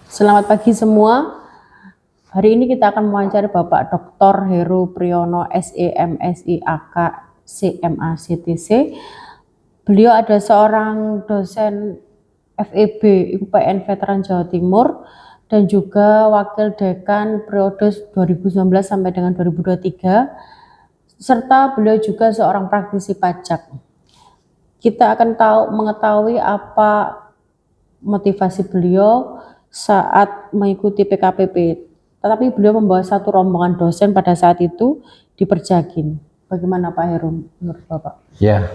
Selamat pagi semua. Hari ini kita akan mewawancari Bapak Dr. Heru Priyono SEM SIAK CMA CTC. Beliau ada seorang dosen FEB UPN Veteran Jawa Timur dan juga wakil dekan periode 2019 sampai dengan 2023, serta beliau juga seorang praktisi pajak. Kita akan mengetahui apa motivasi beliau saat mengikuti PKPP, tetapi beliau membawa satu rombongan dosen pada saat itu di Perjagin. Bagaimana Pak Heru menurut Bapak? Ya,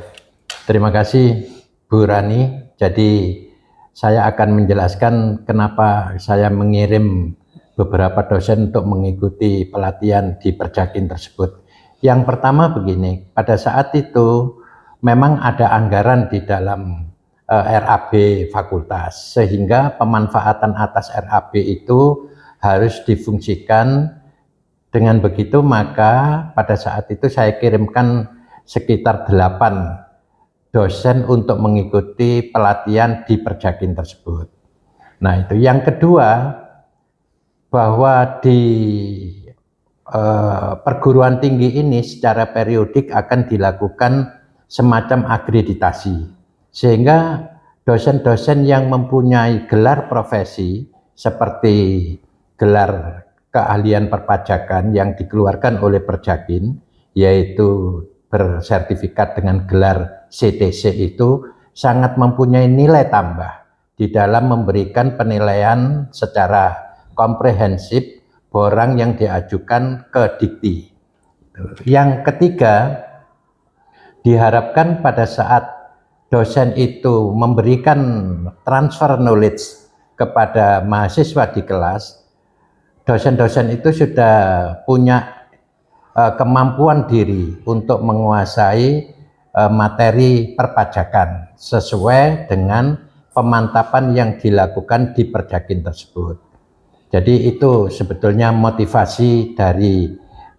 terima kasih Bu Rani. Jadi saya akan menjelaskan kenapa saya mengirim beberapa dosen untuk mengikuti pelatihan di Perjagin tersebut. Yang pertama begini, pada saat itu memang ada anggaran di dalam RAB fakultas, sehingga pemanfaatan atas RAB itu harus difungsikan. Dengan begitu maka pada saat itu saya kirimkan sekitar 8 dosen untuk mengikuti pelatihan di Perjagin tersebut. Nah itu. Yang kedua, bahwa di perguruan tinggi ini secara periodik akan dilakukan semacam akreditasi, sehingga dosen-dosen yang mempunyai gelar profesi seperti gelar keahlian perpajakan yang dikeluarkan oleh Perjagin, yaitu bersertifikat dengan gelar CTC, itu sangat mempunyai nilai tambah di dalam memberikan penilaian secara komprehensif borang yang diajukan ke Dikti. Yang ketiga, diharapkan pada saat dosen itu memberikan transfer knowledge kepada mahasiswa di kelas, dosen-dosen itu sudah punya kemampuan diri untuk menguasai materi perpajakan sesuai dengan pemantapan yang dilakukan di Perjagin tersebut. Jadi itu sebetulnya motivasi dari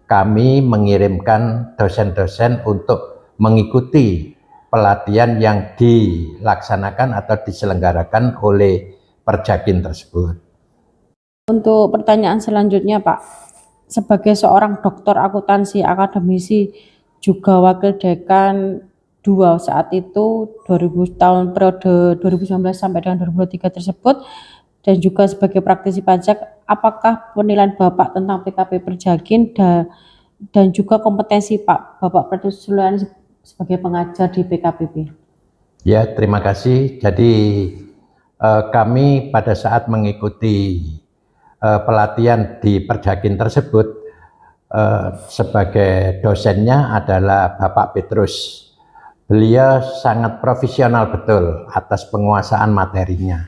kami mengirimkan dosen-dosen untuk mengikuti pelatihan yang dilaksanakan atau diselenggarakan oleh Perjagin tersebut. Untuk pertanyaan selanjutnya Pak, sebagai seorang doktor akuntansi akademisi juga wakil dekan 2 saat itu 2000 tahun periode 2019 sampai dengan 2023 tersebut, dan juga sebagai praktisi pajak, apakah penilaian Bapak tentang PKP Perjagin dan juga kompetensi Bapak Pertusulan sebagai pengajar di PKPP? Ya, terima kasih. Jadi kami pada saat mengikuti pelatihan di Perjagin tersebut, sebagai dosennya adalah Bapak Petrus. Beliau sangat profesional betul atas penguasaan materinya,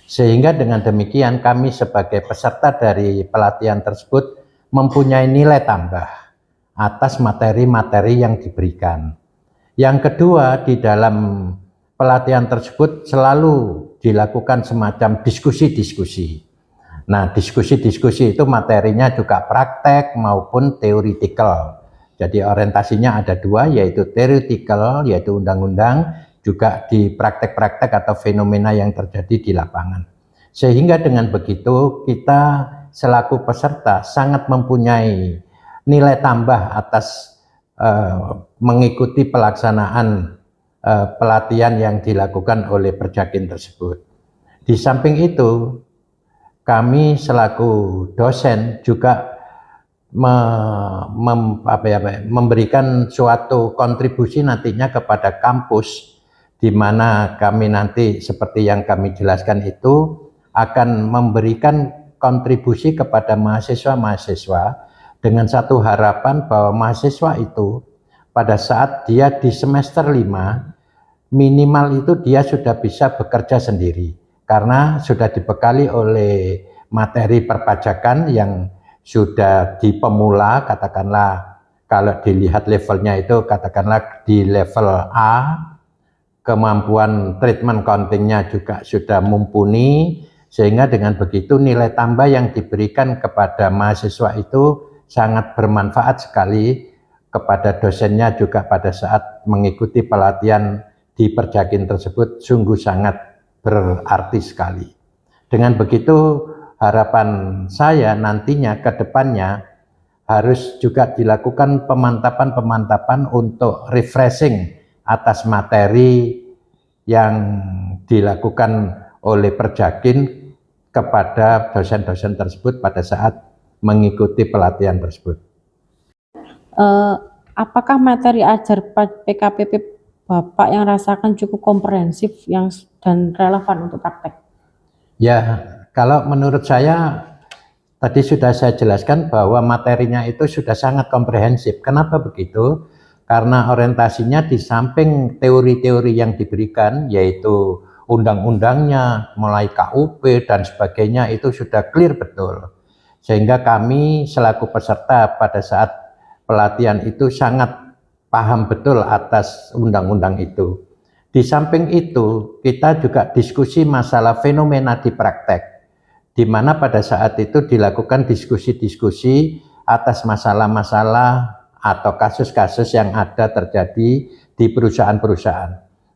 sehingga dengan demikian kami sebagai peserta dari pelatihan tersebut mempunyai nilai tambah atas materi-materi yang diberikan. Yang kedua, di dalam pelatihan tersebut selalu dilakukan semacam diskusi-diskusi. Nah, diskusi-diskusi itu materinya juga praktek maupun theoretical. Jadi orientasinya ada 2, yaitu theoretical, yaitu undang-undang, juga di praktek-praktek atau fenomena yang terjadi di lapangan. Sehingga dengan begitu kita selaku peserta sangat mempunyai nilai tambah atas mengikuti pelaksanaan pelatihan yang dilakukan oleh Perjagin tersebut. Di samping itu, kami selaku dosen juga memberikan suatu kontribusi nantinya kepada kampus, di mana kami nanti seperti yang kami jelaskan itu akan memberikan kontribusi kepada mahasiswa-mahasiswa dengan satu harapan bahwa mahasiswa itu pada saat dia di semester 5 minimal itu dia sudah bisa bekerja sendiri, karena sudah dibekali oleh materi perpajakan yang sudah di pemula, katakanlah kalau dilihat levelnya itu katakanlah di level A, kemampuan treatment accountingnya juga sudah mumpuni, sehingga dengan begitu nilai tambah yang diberikan kepada mahasiswa itu sangat bermanfaat sekali kepada dosennya juga pada saat mengikuti pelatihan di Perjagin tersebut, sungguh sangat berarti sekali. Dengan begitu harapan saya nantinya ke depannya harus juga dilakukan pemantapan untuk refreshing atas materi yang dilakukan oleh Perjakin kepada dosen-dosen tersebut pada saat mengikuti pelatihan tersebut. Apakah materi ajar PKPP Bapak yang rasakan cukup komprehensif dan relevan untuk praktek? Ya, kalau menurut saya tadi sudah saya jelaskan bahwa materinya itu sudah sangat komprehensif. Kenapa begitu? Karena orientasinya di samping teori-teori yang diberikan, yaitu undang-undangnya, mulai KUP dan sebagainya, itu sudah clear betul. Sehingga kami selaku peserta pada saat pelatihan itu sangat paham betul atas undang-undang itu. Di samping itu, kita juga diskusi masalah fenomena di praktek, di mana pada saat itu dilakukan diskusi-diskusi atas masalah-masalah atau kasus-kasus yang ada terjadi di perusahaan-perusahaan.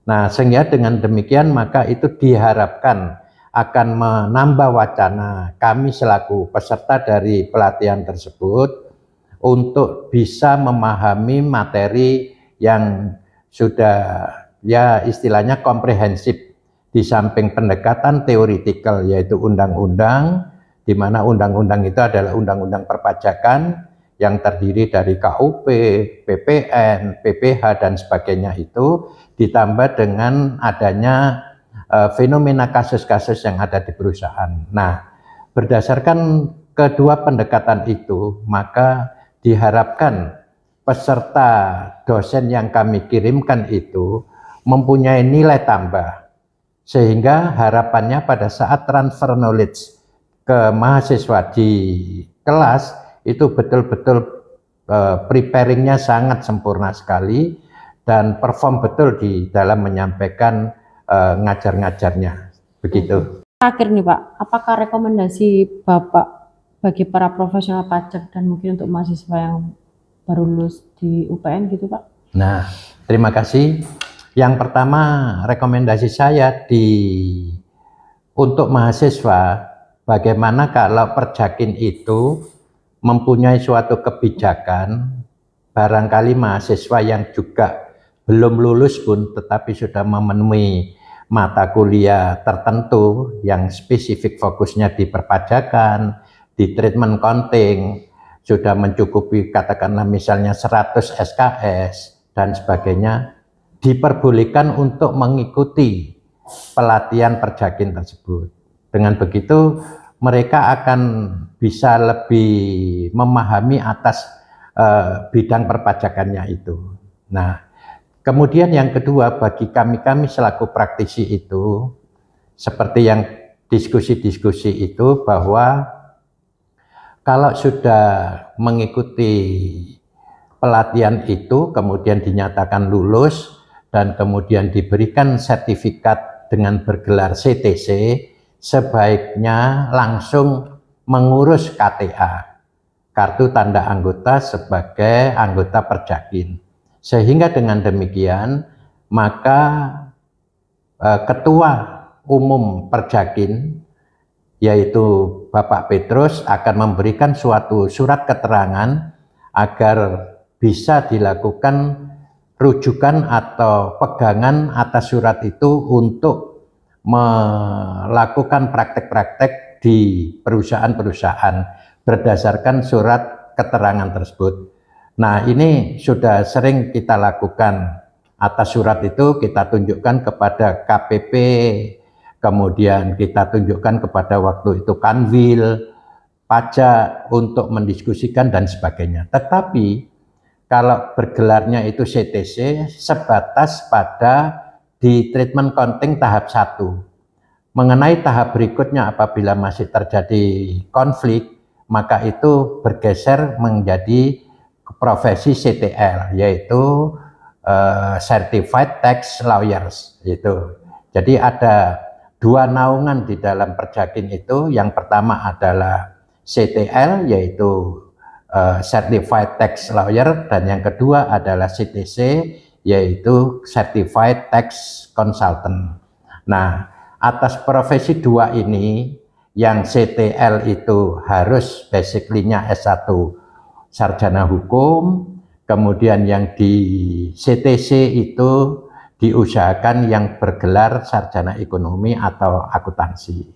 Nah, sehingga dengan demikian maka itu diharapkan akan menambah wacana kami selaku peserta dari pelatihan tersebut untuk bisa memahami materi yang sudah ya istilahnya komprehensif, di samping pendekatan teoritikal yaitu undang-undang, di mana undang-undang itu adalah undang-undang perpajakan yang terdiri dari KUP, PPN, PPH dan sebagainya itu, ditambah dengan adanya fenomena kasus-kasus yang ada di perusahaan. Nah, berdasarkan kedua pendekatan itu, maka diharapkan peserta dosen yang kami kirimkan itu mempunyai nilai tambah, sehingga harapannya pada saat transfer knowledge ke mahasiswa di kelas itu betul-betul preparingnya sangat sempurna sekali dan perform betul di dalam menyampaikan ngajar-ngajarnya. Begitu. Terakhir nih Pak, apakah rekomendasi Bapak bagi para profesional pajak dan mungkin untuk mahasiswa yang baru lulus di UPN gitu Pak? Nah, terima kasih. Yang pertama, rekomendasi saya untuk mahasiswa, bagaimana kalau Perjakin itu mempunyai suatu kebijakan, barangkali mahasiswa yang juga belum lulus pun tetapi sudah memenuhi mata kuliah tertentu yang spesifik fokusnya di perpajakan, di treatment accounting, sudah mencukupi katakanlah misalnya 100 SKS dan sebagainya, diperbolehkan untuk mengikuti pelatihan Perjakin tersebut. Dengan begitu mereka akan bisa lebih memahami atas bidang perpajakannya itu. Nah, kemudian yang kedua, bagi kami selaku praktisi itu, seperti yang diskusi-diskusi itu, bahwa kalau sudah mengikuti pelatihan itu, kemudian dinyatakan lulus, dan kemudian diberikan sertifikat dengan bergelar CTC, sebaiknya langsung mengurus KTA, kartu tanda anggota sebagai anggota Perjakin. Sehingga dengan demikian, maka Ketua Umum Perjakin, yaitu Bapak Petrus, akan memberikan suatu surat keterangan agar bisa dilakukan rujukan atau pegangan atas surat itu untuk melakukan praktek-praktek di perusahaan-perusahaan berdasarkan surat keterangan tersebut. Nah, ini sudah sering kita lakukan. Atas surat itu kita tunjukkan kepada KPP, kemudian kita tunjukkan kepada waktu itu Kanwil, pajak untuk mendiskusikan dan sebagainya. Tetapi kalau bergelarnya itu CTC, sebatas pada di treatment accounting tahap 1. Mengenai tahap berikutnya, apabila masih terjadi konflik, maka itu bergeser menjadi profesi CTL, yaitu Certified Tax Lawyers. Jadi ada dua naungan di dalam Perjakin itu. Yang pertama adalah CTL, yaitu Certified Tax Lawyer, dan yang kedua adalah CTC, yaitu Certified Tax Consultant. Nah, atas profesi dua ini yang CTL itu harus basically-nya S1 sarjana hukum, kemudian yang di CTC itu diusahakan yang bergelar sarjana ekonomi atau akuntansi.